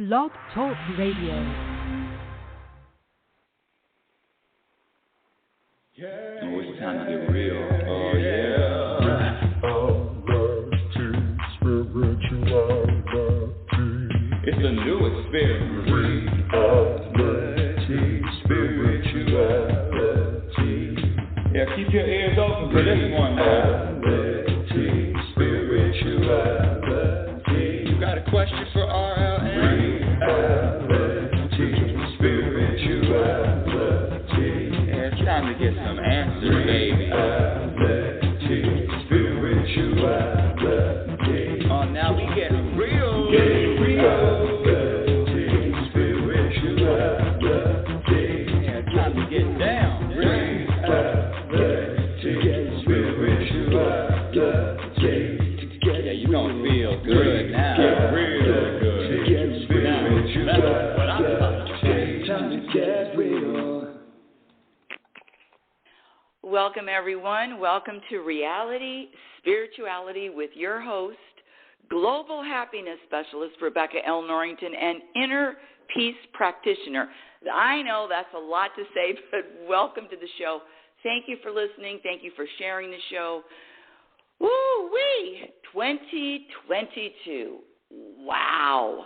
Blog Talk Radio. Oh, it's time to get real. Oh, yeah. It's a new experience. Reality, spirituality. Yeah, keep your ears open for this one now. Reality, spirituality. You got a question for RLN? Reality, spirituality. Yeah, it's time to get some answers, baby. Reality, spirituality. Oh, now we get real. Welcome, everyone. Welcome to Reality Spirituality with your host, Global Happiness Specialist Rebecca L. Norrington, and Inner Peace Practitioner. I know that's a lot to say, but welcome to the show. Thank you for listening. Thank you for sharing the show. Woo-wee! 2022. Wow.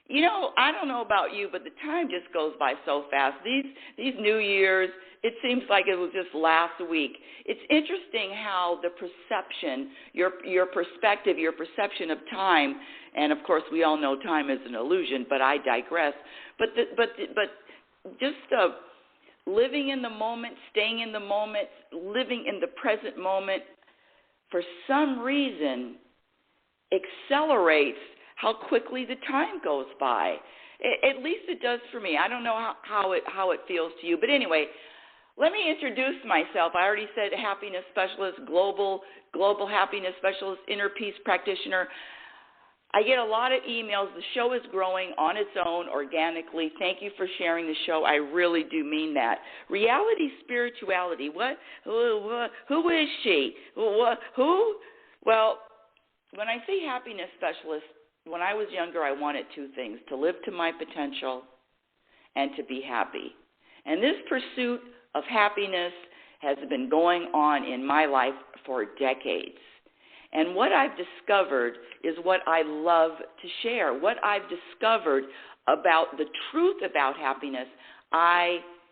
You know, I don't know about you, but the time just goes by so fast. These New Year's, it seems like it was just last week. It's interesting how the perception, your perspective, your perception of time, and of course we all know time is an illusion, but I digress. But just living in the moment, staying in the moment, living in the present moment, for some reason, accelerates how quickly the time goes by. At least it does for me. I don't know how it feels to you. But anyway, let me introduce myself. I already said happiness specialist, global happiness specialist, inner peace practitioner. I get a lot of emails. The show is growing on its own organically. Thank you for sharing the show. I really do mean that. Reality spirituality. What? Who is she? Who? Well, when I say happiness specialist, when I was younger, I wanted two things: to live to my potential and to be happy. And this pursuit of happiness has been going on in my life for decades. And what I've discovered is what I love to share. What I've discovered about the truth about happiness,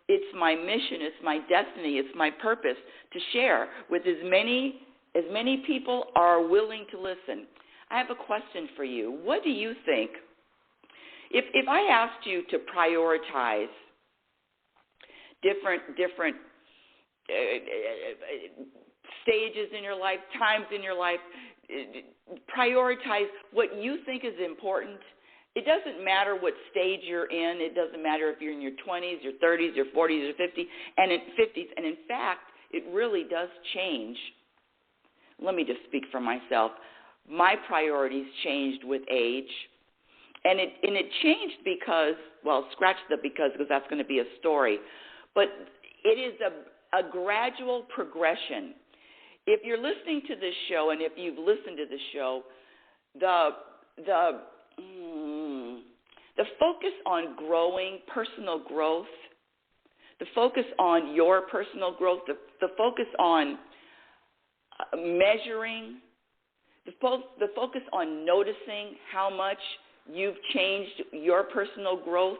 it's my mission, it's my destiny, it's my purpose to share with as many people are willing to listen. I have a question for you. What do you think? If I asked you to prioritize different stages in your life, times in your life, prioritize what you think is important. It doesn't matter what stage you're in. It doesn't matter if you're in your 20s, your 30s, your 40s, your 50s, and in 50s. And in fact, it really does change. Let me just speak for myself. My priorities changed with age, and it changed because, well, scratch the because that's going to be a story, but it is a gradual progression. If you're listening to this show, and if you've listened to the show, the focus on growing, personal growth, the focus on your personal growth, the focus on measuring, the focus on noticing how much you've changed your personal growth,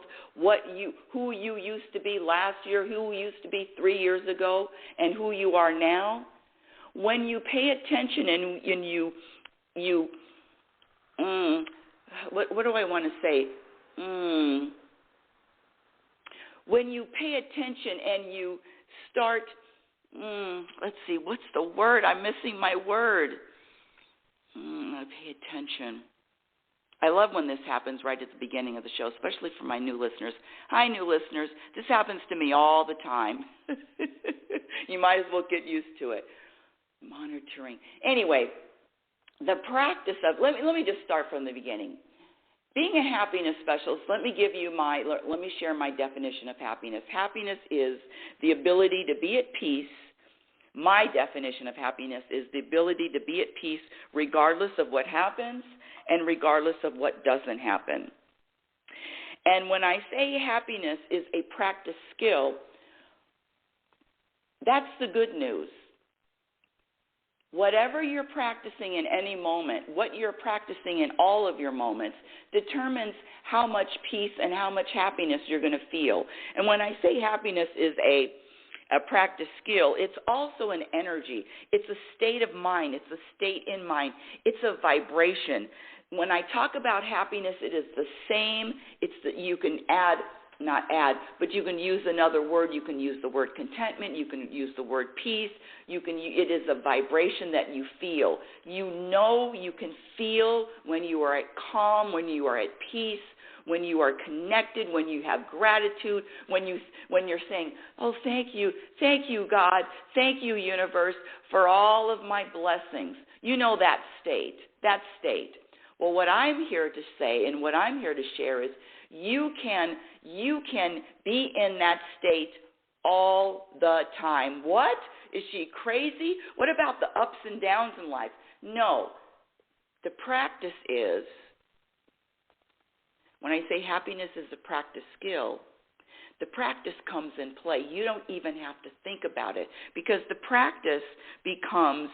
who you used to be last year, who you used to be 3 years ago, and who you are now. When you pay attention and you what do I want to say? When you pay attention and you start, let's see, what's the word? I'm missing my word. I pay attention. I love when this happens right at the beginning of the show, especially for my new listeners. Hi, new listeners. This happens to me all the time. You might as well get used to it. Monitoring. Anyway, the practice of, let me just start from the beginning. Being a happiness specialist, let me share my definition of happiness. Happiness is the ability to be at peace. My definition of happiness is the ability to be at peace regardless of what happens and regardless of what doesn't happen. And when I say happiness is a practice skill, that's the good news. Whatever you're practicing in any moment, what you're practicing in all of your moments, determines how much peace and how much happiness you're going to feel. And when I say happiness is a practice skill, it's also an energy. It's a state of mind. It's a state in mind. It's a vibration. When I talk about happiness, it is the same. You can but you can use another word. You can use the word contentment. You can use the word peace. It is a vibration that you feel. You can feel when you are at calm, when you are at peace, when you are connected, when you have gratitude, when you're saying, oh, thank you, God, thank you, universe, for all of my blessings. You know that state. Well, what I'm here to say and what I'm here to share is you can be in that state all the time. What? Is she crazy? What about the ups and downs in life? No. The practice is, when I say happiness is a practice skill, the practice comes in play. You don't even have to think about it because the practice becomes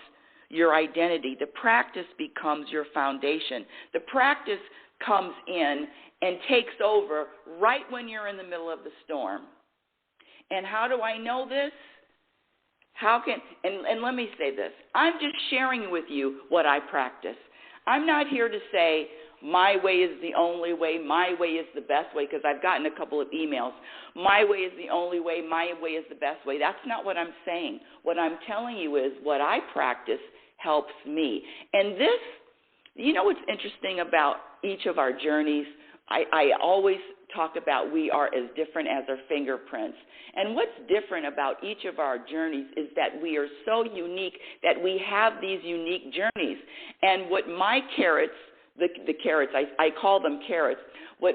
your identity. The practice becomes your foundation. The practice comes in and takes over right when you're in the middle of the storm. And how do I know this? And let me say this. I'm just sharing with you what I practice. I'm not here to say my way is the only way, my way is the best way, because I've gotten a couple of emails. My way is the only way, my way is the best way. That's not what I'm saying. What I'm telling you is what I practice helps me. And this, you know what's interesting about each of our journeys? I always talk about we are as different as our fingerprints. And what's different about each of our journeys is that we are so unique that we have these unique journeys. And what my carrots, the carrots, I call them carrots, the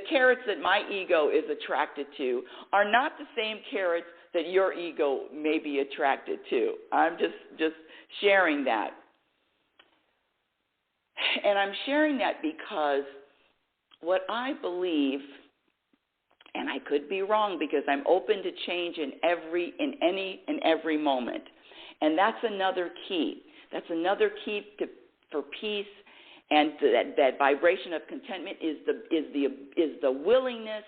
carrots that my ego is attracted to are not the same carrots that your ego may be attracted to. I'm just sharing that. And I'm sharing that because what I believe, and I could be wrong because I'm open to change in every moment. And that's another key. That's another key for peace, and that vibration of contentment is the willingness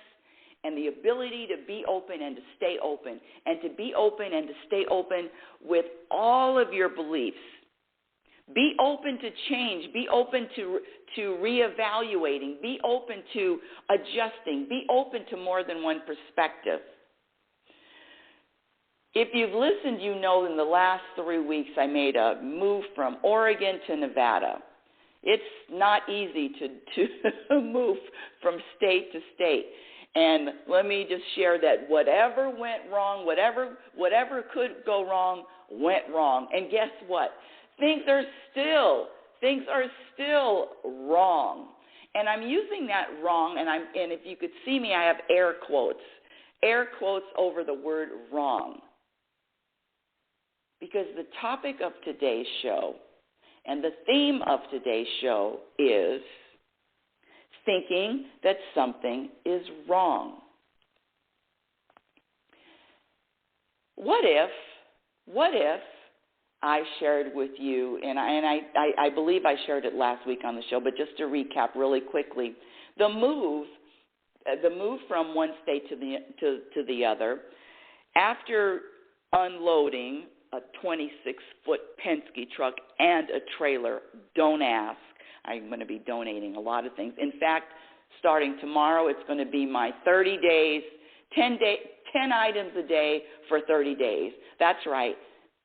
and the ability to be open and to stay open, and to be open and to stay open with all of your beliefs. Be open to change. Be open to reevaluating. Be open to adjusting. Be open to more than one perspective. If you've listened, you know in the last 3 weeks I made a move from Oregon to Nevada. It's not easy to move from state to state. And let me just share that whatever went wrong, whatever could go wrong, went wrong. And guess what? Things are still wrong. And I'm using that wrong, and if you could see me, I have air quotes over the word wrong. Because the topic of today's show and the theme of today's show is thinking that something is wrong. What if I shared with you, and I believe I shared it last week on the show, but just to recap really quickly, the move from one state to the other, after unloading a 26-foot Penske truck and a trailer, don't ask. I'm going to be donating a lot of things. In fact, starting tomorrow, it's going to be my 30 days, 10 items a day for 30 days. That's right.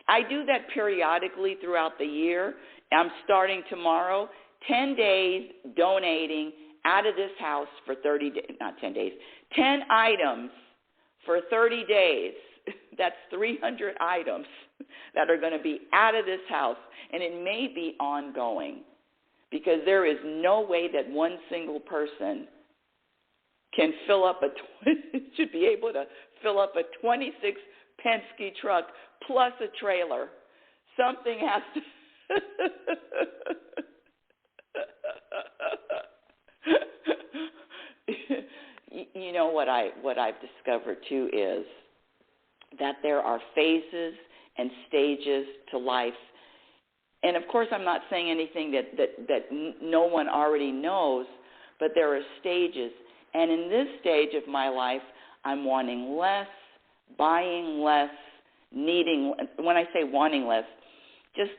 I do that periodically throughout the year. I'm starting tomorrow, 10 days donating out of this house for 30 days, not 10 days, 10 items for 30 days. That's 300 items that are going to be out of this house, and it may be ongoing because there is no way that one single person can should be able to fill up a 26 Penske truck plus a trailer. Something has to you know what I've discovered too is that there are phases and stages to life. And of course, I'm not saying anything that no one already knows, but there are stages. And in this stage of my life, I'm wanting less, buying less, needing. When I say wanting less, just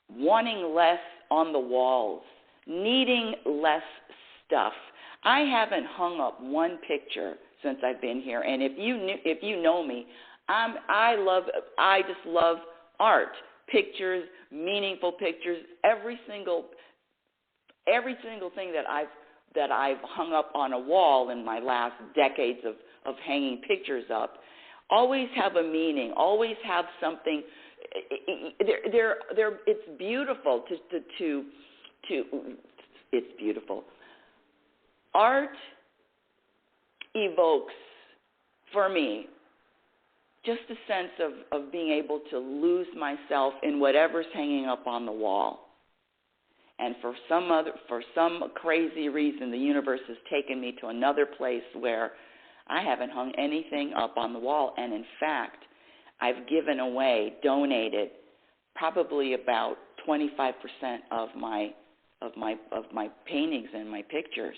wanting less on the walls, needing less stuff. I haven't hung up one picture since I've been here, and if you know me, I just love art, pictures, meaningful pictures. Every single thing that I've hung up on a wall in my last decades of hanging pictures up always have a meaning, always have something. It's beautiful it's beautiful. Art evokes, for me, just a sense of being able to lose myself in whatever's hanging up on the wall. And for some crazy reason, the universe has taken me to another place where I haven't hung anything up on the wall. And in fact, I've given away, donated, probably about 25% of my paintings and my pictures.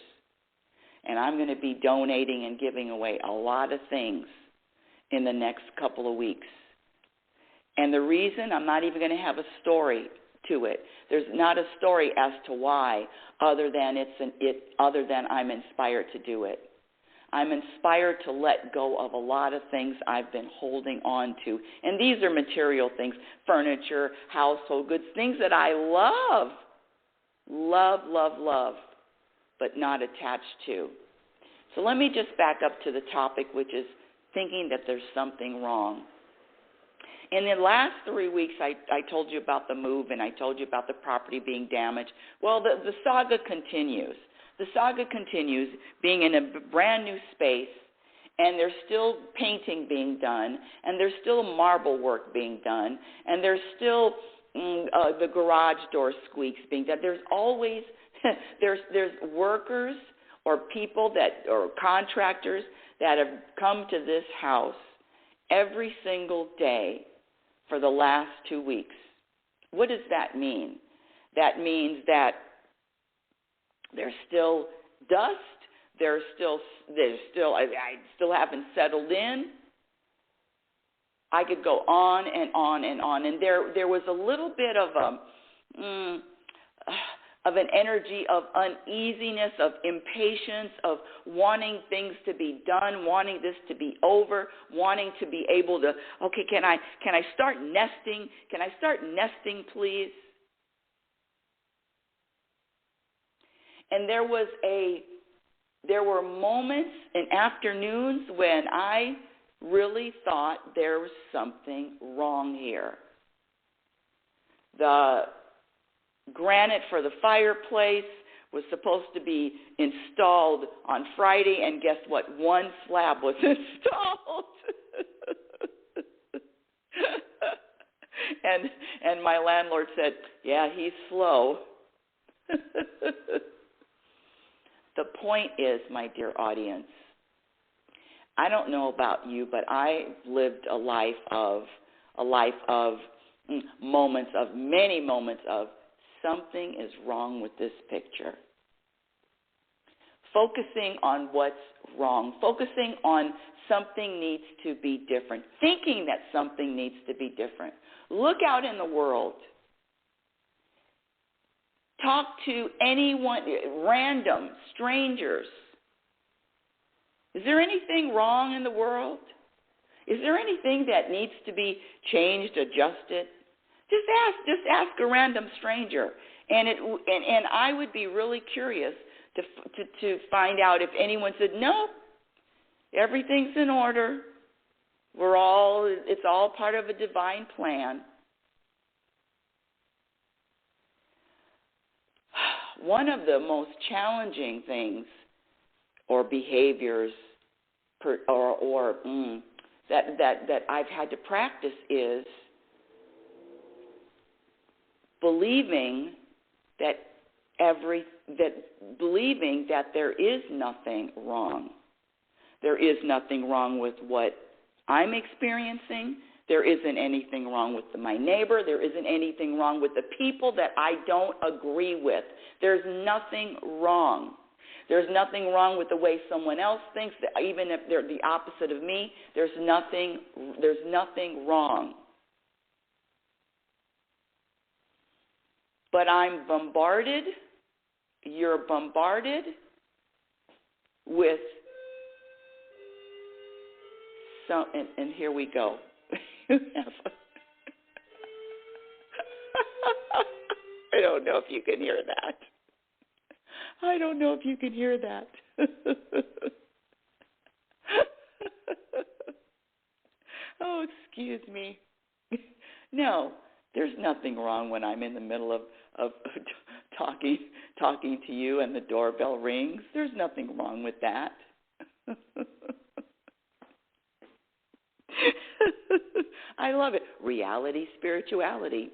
And I'm going to be donating and giving away a lot of things in the next couple of weeks. And the reason, I'm not even going to have a story to it. There's not a story as to why, other than I'm inspired to do it. I'm inspired to let go of a lot of things I've been holding on to. And these are material things, furniture, household goods, things that I love, but not attached to. So let me just back up to the topic, which is thinking that there's something wrong. In the last 3 weeks, I told you about the move, and I told you about the property being damaged. Well, the saga continues. The saga continues, being in a brand new space, and there's still painting being done, and there's still marble work being done, and there's still the garage door squeaks being done. There's always there's workers or people or contractors that have come to this house every single day for the last 2 weeks. What does that mean? That means that there's still dust. I still haven't settled in. I could go on and on and on. And there was a little bit of an energy of uneasiness, of impatience, of wanting things to be done, wanting this to be over, wanting to be able to, okay, can I start nesting? Can I start nesting, please? And there were moments and afternoons when I really thought there was something wrong here. The granite for the fireplace was supposed to be installed on Friday, and guess what? One slab was installed. and my landlord said, yeah, he's slow. The point is, my dear audience, I don't know about you, but I lived a life of many moments of something is wrong with this picture. Focusing on what's wrong, focusing on something needs to be different, thinking that something needs to be different. Look out in the world. Talk to anyone, random, strangers. Is there anything wrong in the world? Is there anything that needs to be changed, adjusted? Just ask a random stranger, and I would be really curious to find out if anyone said, no, everything's in order. It's all part of a divine plan. One of the most challenging things or behaviors that I've had to practice is believing that there is nothing wrong. There is nothing wrong with what I'm experiencing. There isn't anything wrong with my neighbor. There isn't anything wrong with the people that I don't agree with. There's nothing wrong. There's nothing wrong with the way someone else thinks, even if they're the opposite of me. There's nothing wrong. But I'm bombarded, you're bombarded with some, and here we go. I don't know if you can hear that. I don't know if you can hear that. Oh, excuse me. No, there's nothing wrong when I'm in the middle of talking to you and the doorbell rings. There's nothing wrong with that. I love it. Reality spirituality.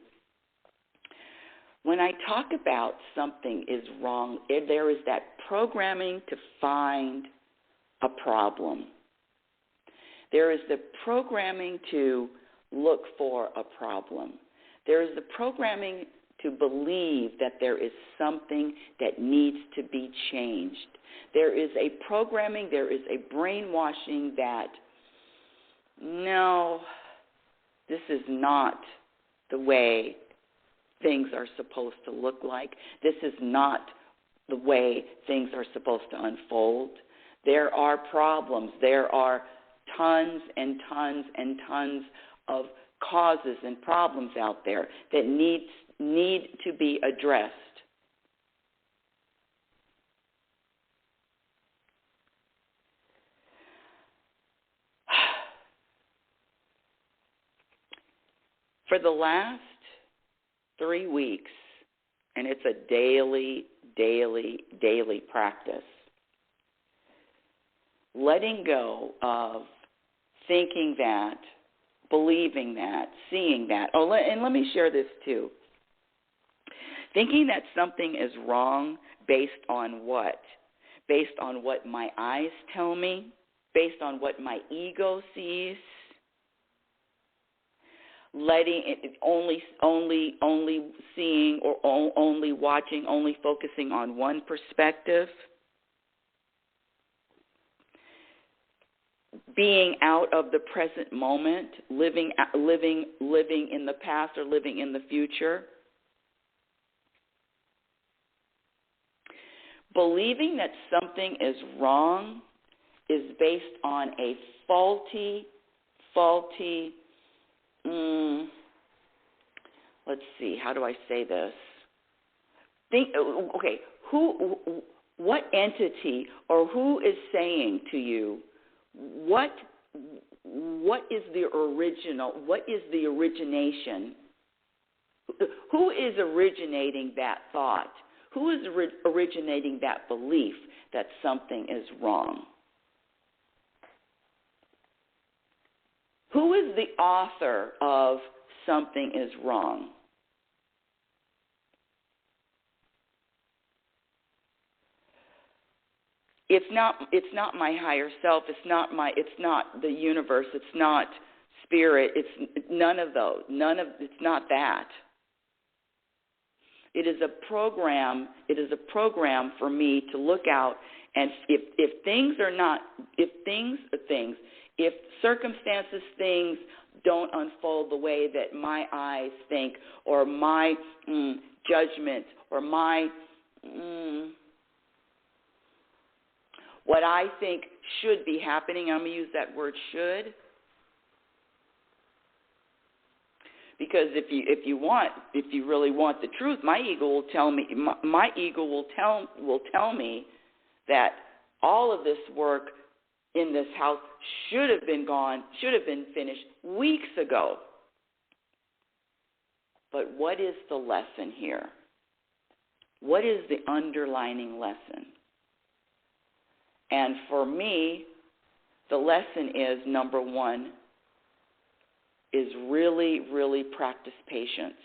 When I talk about something is wrong, there is that programming to find a problem. There is the programming to look for a problem. There is the programming to believe that there is something that needs to be changed. There is a programming, there is a brainwashing that, no, this is not the way things are supposed to look like. This is not the way things are supposed to unfold. There are problems. There are tons and tons and tons of causes and problems out there that need to be addressed. For the last 3 weeks, and it's a daily practice, letting go of thinking that, believing that, seeing that. Oh, and let me share this too. Thinking that something is wrong based on what? Based on what my eyes tell me, based on what my ego sees. Letting it only seeing or only watching, only focusing on one perspective. Being out of the present moment, living in the past or living in the future. Believing that something is wrong is based on a faulty. Let's see. How do I say this? What entity or who is saying to you? What is the original? What is the origination? Who is originating that thought? Who is originating that belief that something is wrong? Who is the author of something is wrong? It's not my higher self. It's not the universe. It's not spirit. It's none of those. It's not that. It is a program. It is a program for me to look out, and if circumstances, things don't unfold the way that my eyes think, or my judgment, or my what I think should be happening. I'm going to use that word should, because if you really want the truth, my ego will tell me. My ego will tell me that all of this work in this house should have been finished weeks ago. But what is the lesson here? What is the underlining lesson? And for me, the lesson is, number one, is really, really practice patience.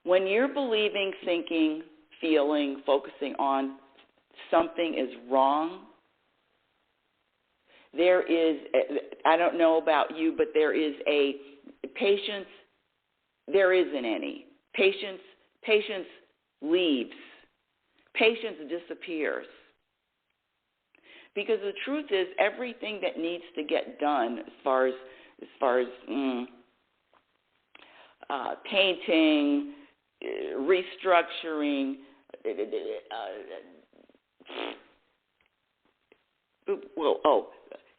When you're believing, thinking, feeling, focusing on something is wrong, There is, I don't know about you, but there is a patience. There isn't any. Patience leaves. Patience disappears. Because the truth is, everything that needs to get done as far as painting, restructuring,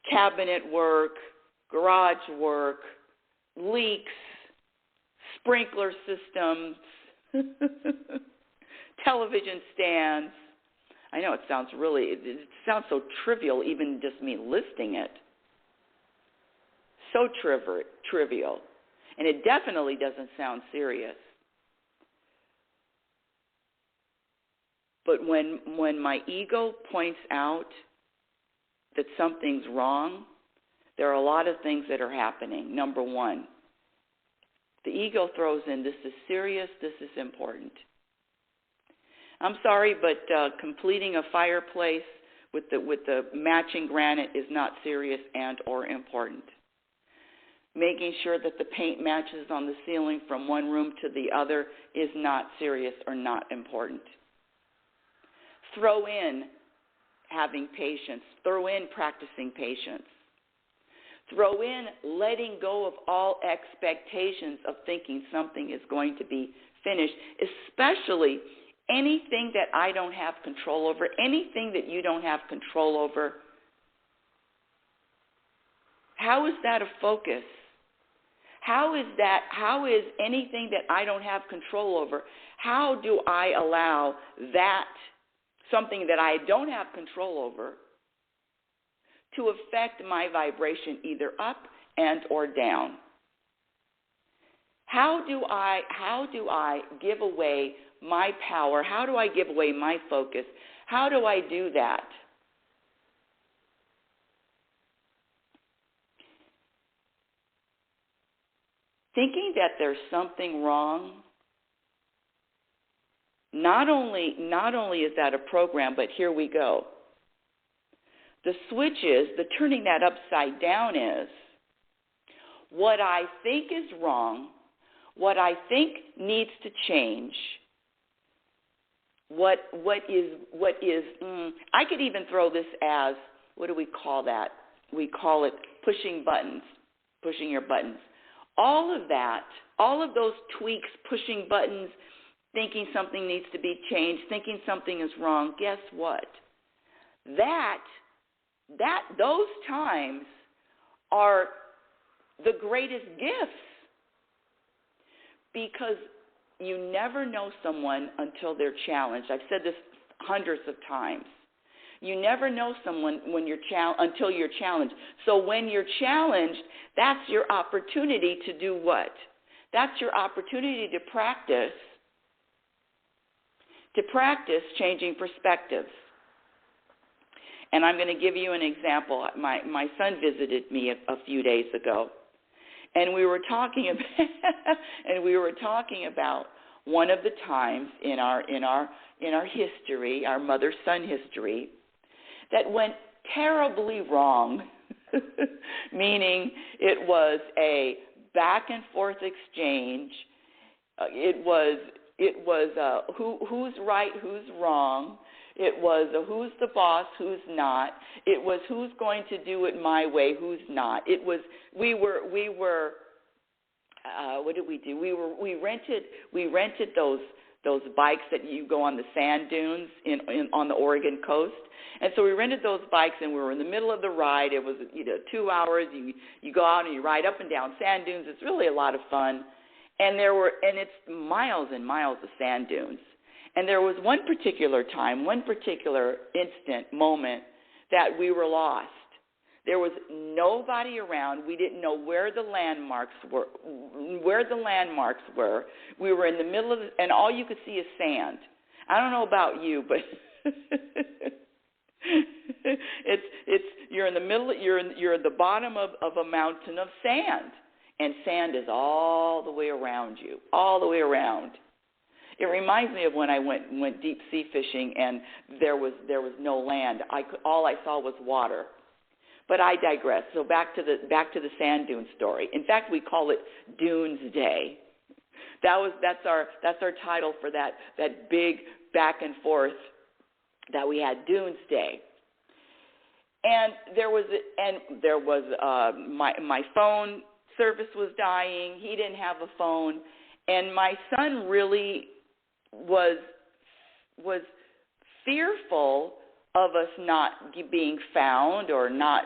cabinet work, garage work, leaks, sprinkler systems, television stands. I know it sounds so trivial, even just me listing it. So trivial. And it definitely doesn't sound serious. But when my ego points out that something's wrong, there are a lot of things that are happening. Number one, the ego throws in, this is serious, this is important. I'm sorry, but completing a fireplace with the matching granite is not serious and or important. Making sure that the paint matches on the ceiling from one room to the other is not serious or not important. Throw in having patience. Throw in practicing patience. Throw in letting go of all expectations of thinking something is going to be finished, especially anything that I don't have control over, anything that you don't have control over. How is that a focus? How is anything that I don't have control over, how do I allow that, something that I don't have control over, to affect my vibration either up and or down? How do I give away my power? How do I give away my focus? How do I do that? Thinking that there's something wrong, not only is that a program, but here we go. The switch is, the turning that upside down is, what I think is wrong, what I think needs to change, what is, I could even throw this as, what do we call that? We call it pushing buttons, pushing your buttons. All of that, all of those tweaks, pushing buttons, thinking something needs to be changed, thinking something is wrong, guess what? Those times are the greatest gifts, because you never know someone until they're challenged. I've said this hundreds of times. You never know someone until you're challenged. So when you're challenged, that's your opportunity to do what? That's your opportunity to practice changing perspectives. And I'm going to give you an example. My son visited me a few days ago, and we were talking about one of the times in our history, our mother-son history, that went terribly wrong, meaning it was a back and forth exchange. It was who's right, who's wrong. It was who's the boss, who's not. It was who's going to do it my way, who's not. It was what did we do? We rented those bikes that you go on the sand dunes on the Oregon coast. And so we rented those bikes, and we were in the middle of the ride. It was 2 hours. You go out and you ride up and down sand dunes. It's really a lot of fun. And it's miles and miles of sand dunes. And there was one particular time, one particular moment that we were lost. There was nobody around. We didn't know where the landmarks were. We were in the middle of it, and all you could see is sand. I don't know about you, but you're in the middle. You're at the bottom of a mountain of sand, and sand is all the way around you, all the way around. It reminds me of when I went deep sea fishing, and there was no land. All I saw was water. But I digress. So back to the sand dune story. In fact, we call it Dunes Day. That's our title for that big back and forth that we had, Dunes Day. And my phone service was dying. He didn't have a phone, and my son really was fearful of us not being found or not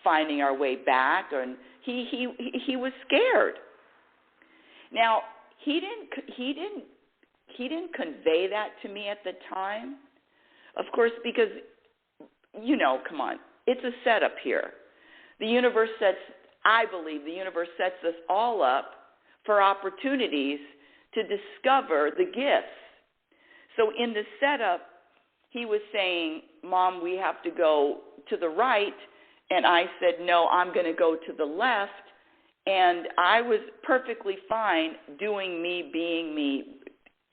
finding our way back, and he was scared. Now he didn't convey that to me at the time, of course, because come on, it's a setup here. I believe the universe sets us all up for opportunities to discover the gifts. So in the setup, he was saying, Mom, we have to go to the right. And I said, no, I'm going to go to the left. And I was perfectly fine doing me, being me,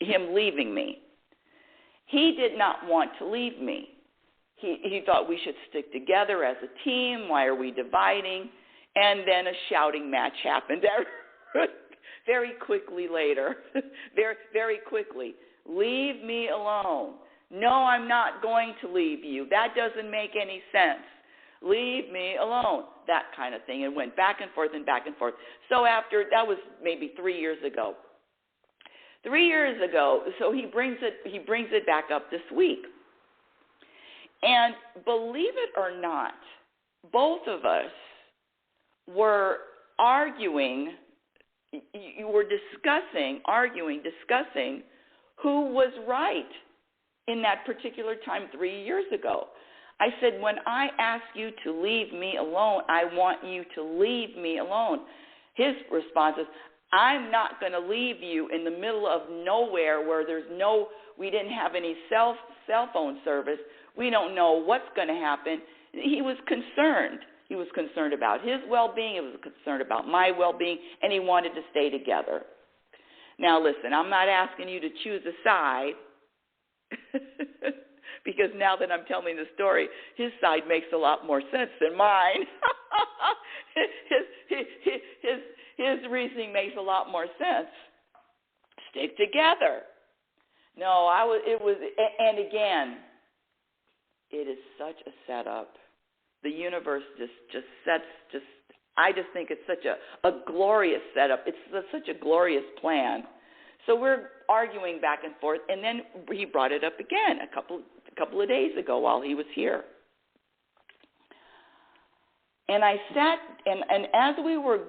him leaving me. He did not want to leave me. He thought we should stick together as a team. Why are we dividing? And then a shouting match happened very quickly later. Very quickly. Leave me alone. No, I'm not going to leave you. That doesn't make any sense. Leave me alone. That kind of thing. It went back and forth and back and forth. So that was maybe 3 years ago. 3 years ago, so he brings it back up this week. And believe it or not, both of us were arguing who was right in that particular time 3 years ago. I said, when I ask you to leave me alone, I want you to leave me alone. His response is, I'm not going to leave you in the middle of nowhere where we didn't have any cell phone service. We don't know what's going to happen. He was concerned. He was concerned about his well-being. He was concerned about my well-being, and he wanted to stay together. Now, listen, I'm not asking you to choose a side because now that I'm telling the story, his side makes a lot more sense than mine. His reasoning makes a lot more sense. Stick together. No, and again, it is such a setup. The universe I just think it's such a glorious setup. It's such a glorious plan. So we're arguing back and forth, and then he brought it up again a couple of days ago while he was here. And I sat, and as we were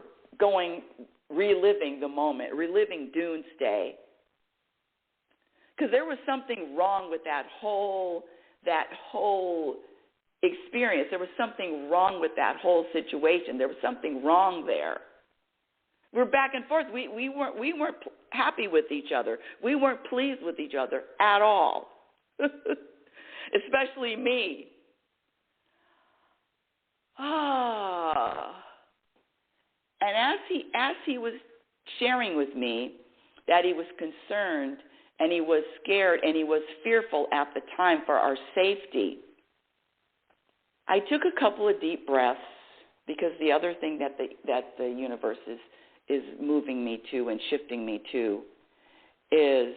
reliving the moment, reliving Dunes Day, because there was something wrong with that whole experience. There was something wrong with that whole situation. There was something wrong there. We're back and forth. We weren't happy with each other. We weren't pleased with each other at all, especially me. And as he was sharing with me that he was concerned and he was scared and he was fearful at the time for our safety, I took a couple of deep breaths, because the other thing that the universe is moving me to and shifting me to is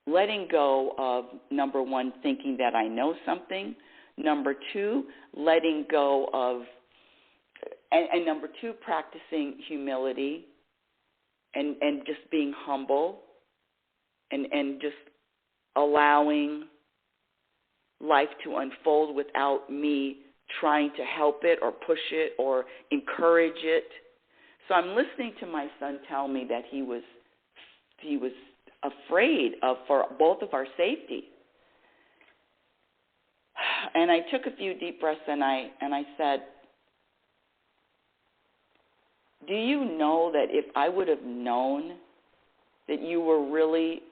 letting go of, number one, thinking that I know something, number two, letting go of, and number two, practicing humility and just being humble and just allowing life to unfold without me trying to help it or push it or encourage it. So I'm listening to my son tell me that he was afraid for both of our safety. And I took a few deep breaths and I said, do you know that if I would have known that you were really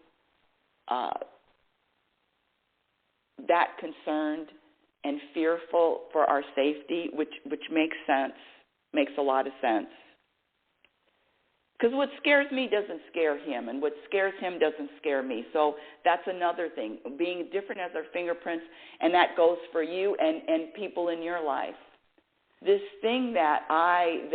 that concerned and fearful for our safety, which makes sense, makes a lot of sense. Because what scares me doesn't scare him, and what scares him doesn't scare me. So that's another thing, being different as our fingerprints, and that goes for you and people in your life. this thing that I've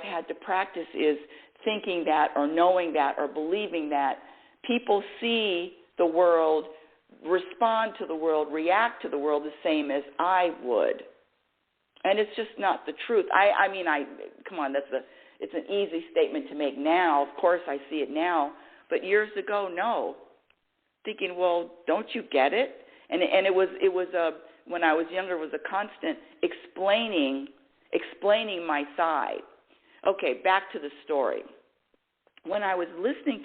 had to practice is thinking that or knowing that or believing that people see the world, respond to the world, react to the world the same as I would. And it's just not the truth. I mean, come on, it's an easy statement to make now. Of course I see it now. But years ago, no. Thinking, well, don't you get it? And it was when I was younger, it was a constant explaining my side. Okay, back to the story. When I was listening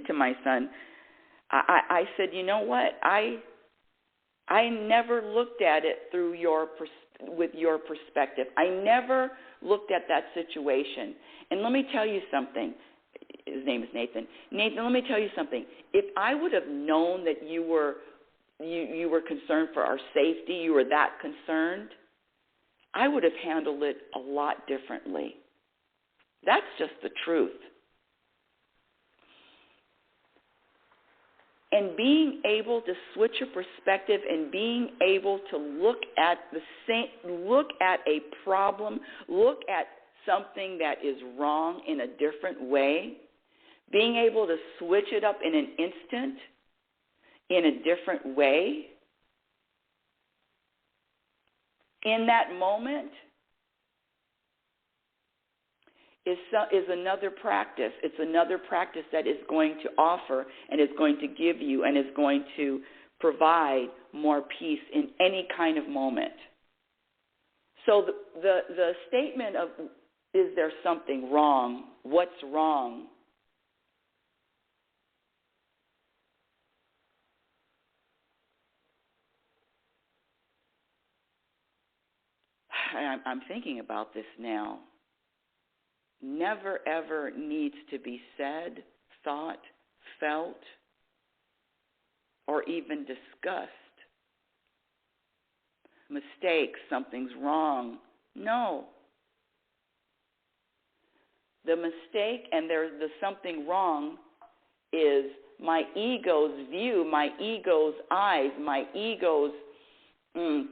to my son, I said, you know what? I never looked at it through with your perspective. I never looked at that situation. And let me tell you something. His name is Nathan. Nathan, let me tell you something. If I would have known that you were concerned for our safety, you were that concerned, I would have handled it a lot differently. That's just the truth. And being able to switch your perspective and being able to look at a problem, look at something that is wrong in a different way, being able to switch it up in an instant, in a different way, in that moment, is another practice. It's another practice that is going to offer and is going to give you and is going to provide more peace in any kind of moment. So the statement of, is there something wrong? What's wrong? I'm thinking about this now. Never, ever needs to be said, thought, felt, or even discussed. Mistakes, something's wrong. No. The mistake and the something wrong is my ego's view, my ego's eyes, my ego's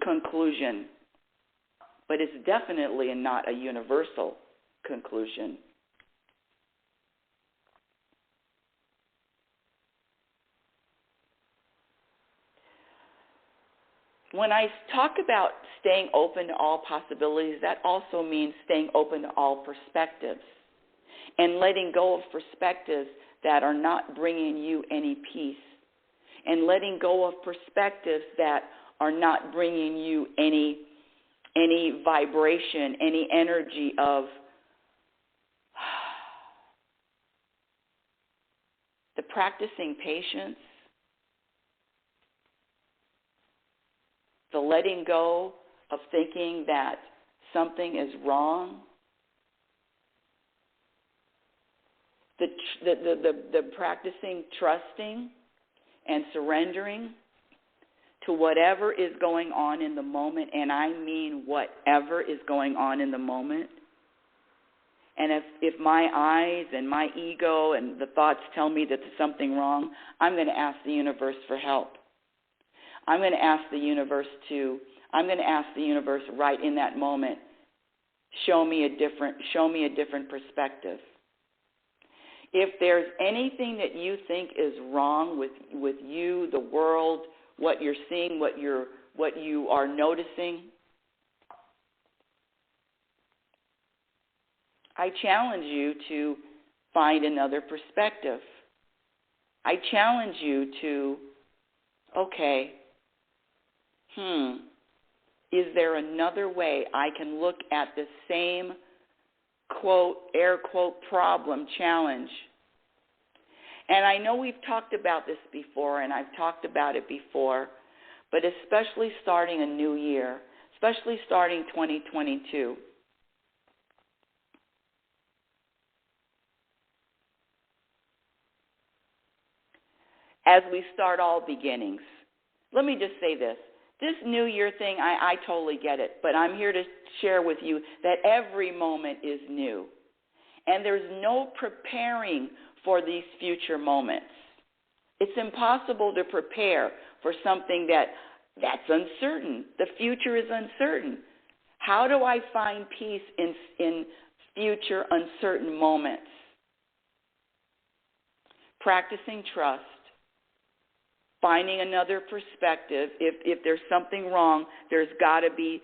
conclusion. But it's definitely not a universal conclusion. When I talk about staying open to all possibilities, that also means staying open to all perspectives and letting go of perspectives that are not bringing you any peace, and letting go of perspectives that are not bringing you any vibration, any energy of the practicing patience, the letting go of thinking that something is wrong, the practicing trusting and surrendering to whatever is going on in the moment, and I mean whatever is going on in the moment. And if my eyes and my ego and the thoughts tell me that there's something wrong, I'm going to ask the universe for help. I'm going to ask the universe right in that moment, show me a different perspective. If there's anything that you think is wrong with you, the world, what you're seeing, what you are noticing, I challenge you to find another perspective. I challenge you to, okay, is there another way I can look at the same, quote, air quote, problem, challenge? And I know we've talked about this before, and I've talked about it before, but especially starting a new year, especially starting 2022. As we start all beginnings. Let me just say this. This New Year thing, I totally get it, but I'm here to share with you that every moment is new. And there's no preparing for these future moments. It's impossible to prepare for something that That's uncertain. The future is uncertain. How do I find peace in future uncertain moments? Practicing trust, finding another perspective. If there's something wrong, there's got to be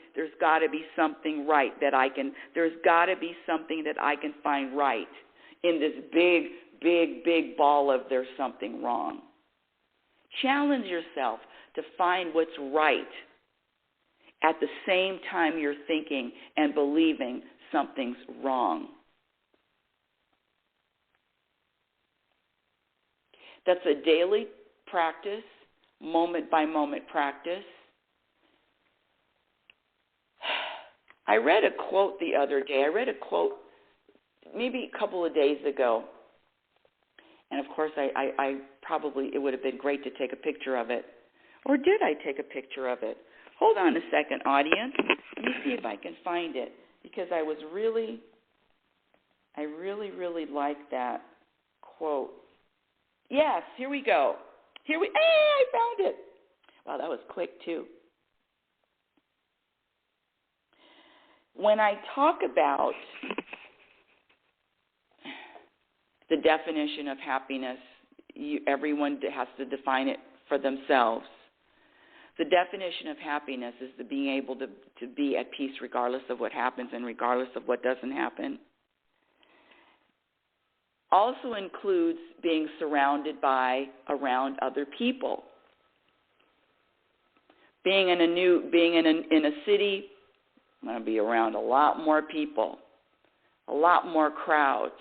something right that I can. There's got to be something that I can find right in this big ball of there's something wrong. Challenge yourself to find what's right at the same time you're thinking and believing something's wrong. That's a daily practice, moment-by-moment practice. I read a quote the other day. I read a quote maybe a couple of days ago. And, of course, I probably, it would have been great to take a picture of it. Or did I take a picture of it? Hold on a second, audience. Let me see if I can find it. Because I really like that quote. Yes, here we go. Hey, I found it. Wow, that was quick, too. When I talk about the definition of happiness, everyone has to define it for themselves. The definition of happiness is the being able to be at peace regardless of what happens and regardless of what doesn't happen. Also includes being surrounded by, around other people. Being in a city, I'm going to be around a lot more people, a lot more crowds.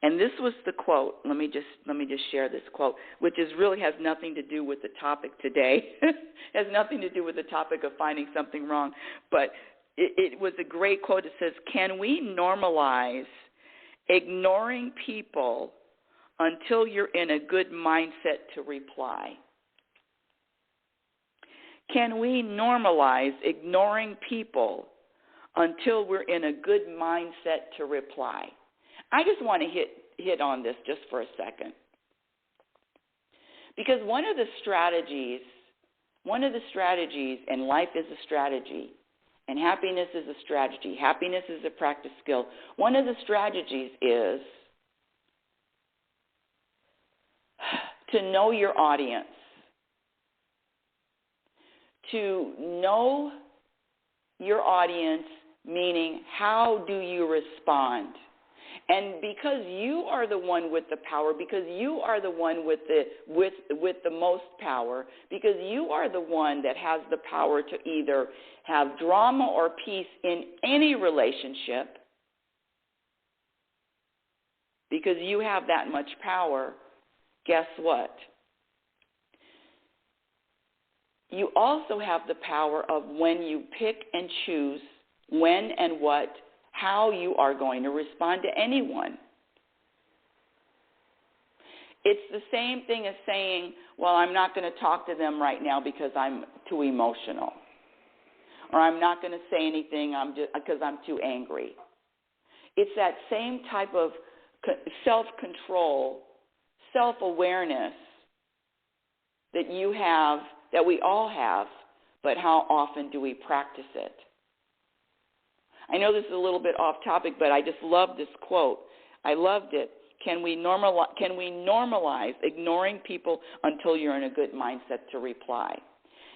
And this was the quote. Let me just share this quote, which really has nothing to do with the topic today. Has nothing to do with the topic of finding something wrong. But it was a great quote. It says, "Can we normalize ignoring people until you're in a good mindset to reply?" Can we normalize ignoring people until we're in a good mindset to reply? I just want to hit on this just for a second. Because one of the strategies, and life is a strategy, and happiness is a strategy. Happiness is a practice skill. One of the strategies is to know your audience. To know your audience, meaning how do you respond? And because you are the one with the power, because you are the one with the most power, because you are the one that has the power to either have drama or peace in any relationship, because you have that much power, guess what? You also have the power of when you pick and choose when and what, how you are going to respond to anyone. It's the same thing as saying, well, I'm not going to talk to them right now because I'm too emotional. Or I'm not going to say anything because I'm too angry. It's that same type of self-control, self-awareness that you have, that we all have, but how often do we practice it? I know this is a little bit off topic, but I just love this quote. I loved it. Can we normalize ignoring people until you're in a good mindset to reply?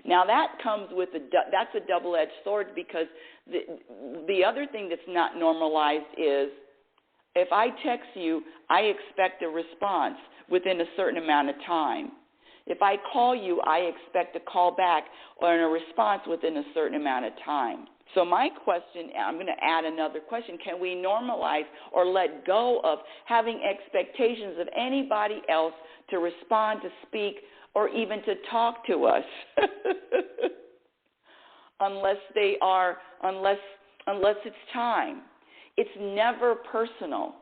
Now that comes with that's a double-edged sword, because the other thing that's not normalized is if I text you, I expect a response within a certain amount of time. If I call you, I expect a call back or a response within a certain amount of time. So my question, I'm going to add another question, can we normalize or let go of having expectations of anybody else to respond, to speak, or even to talk to us? unless it's time. It's never personal.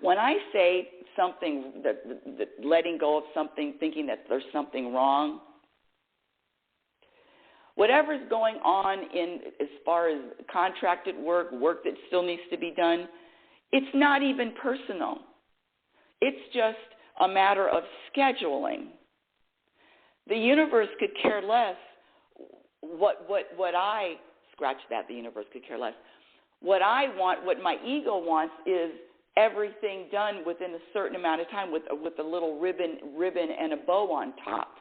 When I say something, that letting go of something, thinking that there's something wrong, whatever's going on as far as contracted work that still needs to be done, it's not even personal. It's just a matter of scheduling. The universe could care less what I, scratch that, the universe could care less. What I want, what my ego wants is everything done within a certain amount of time with a little ribbon and a bow on top.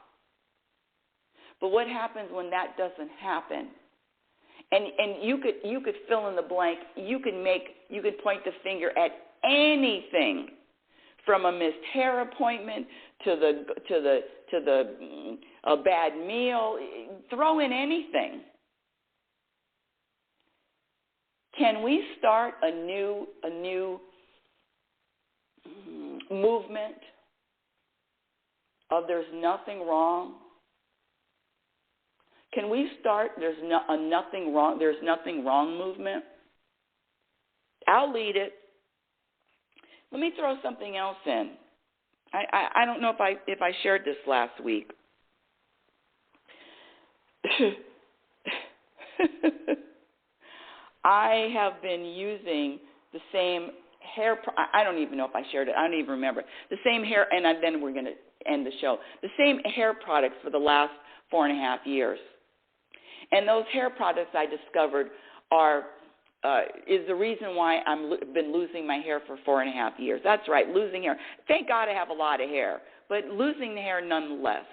But what happens when that doesn't happen? And you could fill in the blank. You could point the finger at anything, from a missed hair appointment to a bad meal. Throw in anything. Can we start a new movement of there's nothing wrong? Can we start there's nothing wrong movement? I'll lead it. Let me throw something else in. I don't know if I shared this last week. I have been using the same hair. I don't even know if I shared it. I don't even remember. The same hair, and then we're going to end the show. The same hair products for the last 4.5 years. And those hair products I discovered is the reason why I've been losing my hair for 4.5 years. That's right, losing hair. Thank God I have a lot of hair, but losing the hair nonetheless.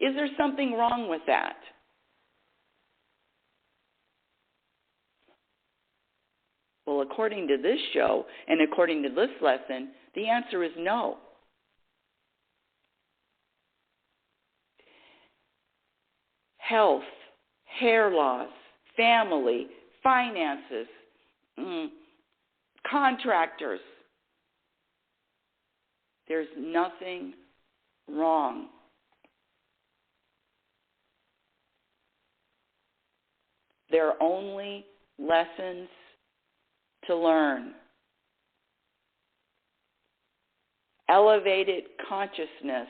Is there something wrong with that? Well, according to this show and according to this lesson, the answer is no. Health, hair loss, family, finances, contractors. There's nothing wrong. There are only lessons to learn. Elevated consciousness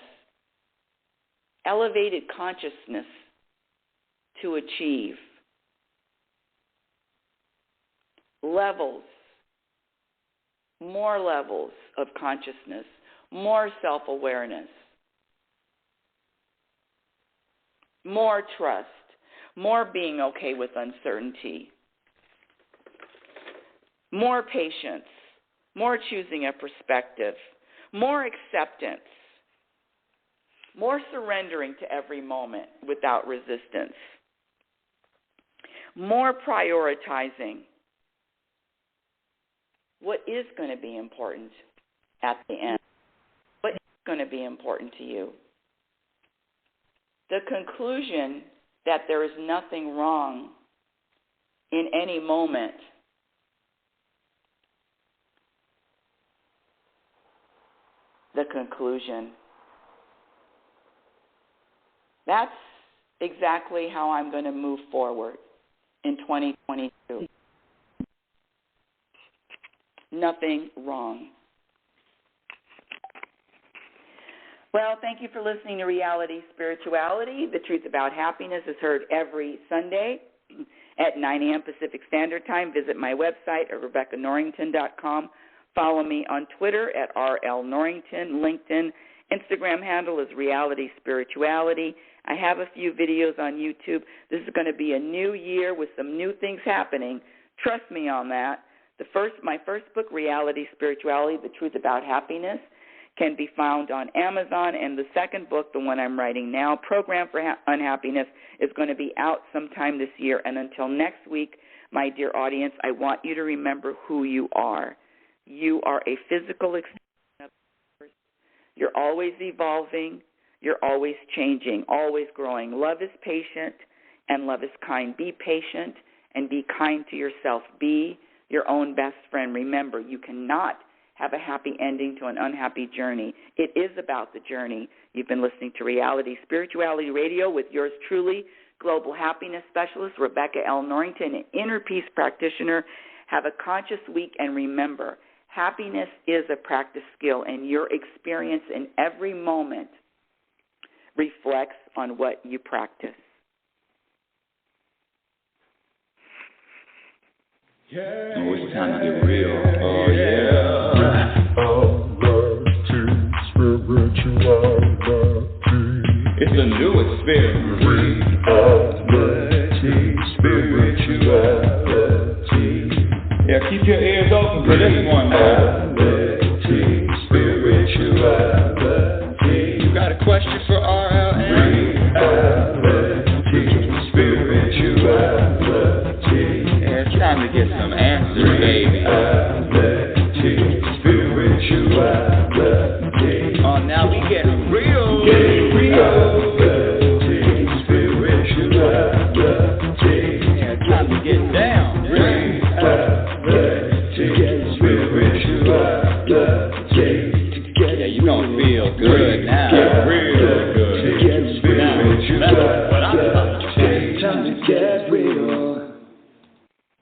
to achieve. Levels, more levels of consciousness, more self-awareness, more trust, more being okay with uncertainty, more patience, more choosing a perspective, more acceptance, more surrendering to every moment without resistance, more prioritizing what is going to be important at the end, what is going to be important to you. The conclusion that there is nothing wrong in any moment the conclusion. That's exactly how I'm going to move forward in 2022. Nothing wrong. Well, thank you for listening to Reality Spirituality. The Truth About Happiness is heard every Sunday at 9 a.m. Pacific Standard Time. Visit my website at RebeccaNorrington.com. Follow me on Twitter at RLNorrington. LinkedIn, Instagram handle is Reality Spirituality. I have a few videos on YouTube. This is going to be a new year with some new things happening. Trust me on that. My first book, Reality Spirituality, The Truth About Happiness, can be found on Amazon. And the second book, the one I'm writing now, Program for Unhappiness, is going to be out sometime this year. And until next week, my dear audience, I want you to remember who you are. You are a physical extension of the universe. You're always evolving. You're always changing, always growing. Love is patient and love is kind. Be patient and be kind to yourself. Be your own best friend. Remember, you cannot have a happy ending to an unhappy journey. It is about the journey. You've been listening to Reality Spirituality Radio with yours truly, Global Happiness Specialist Rebecca L. Norrington, an inner peace practitioner. Have a conscious week, and remember, happiness is a practice skill, and your experience in every moment reflects on what you practice. Oh, it's time to get real. Oh, yeah. Reality Spirituality. It's a new experience. Spirituality. Yeah, keep your ears open for this one, man.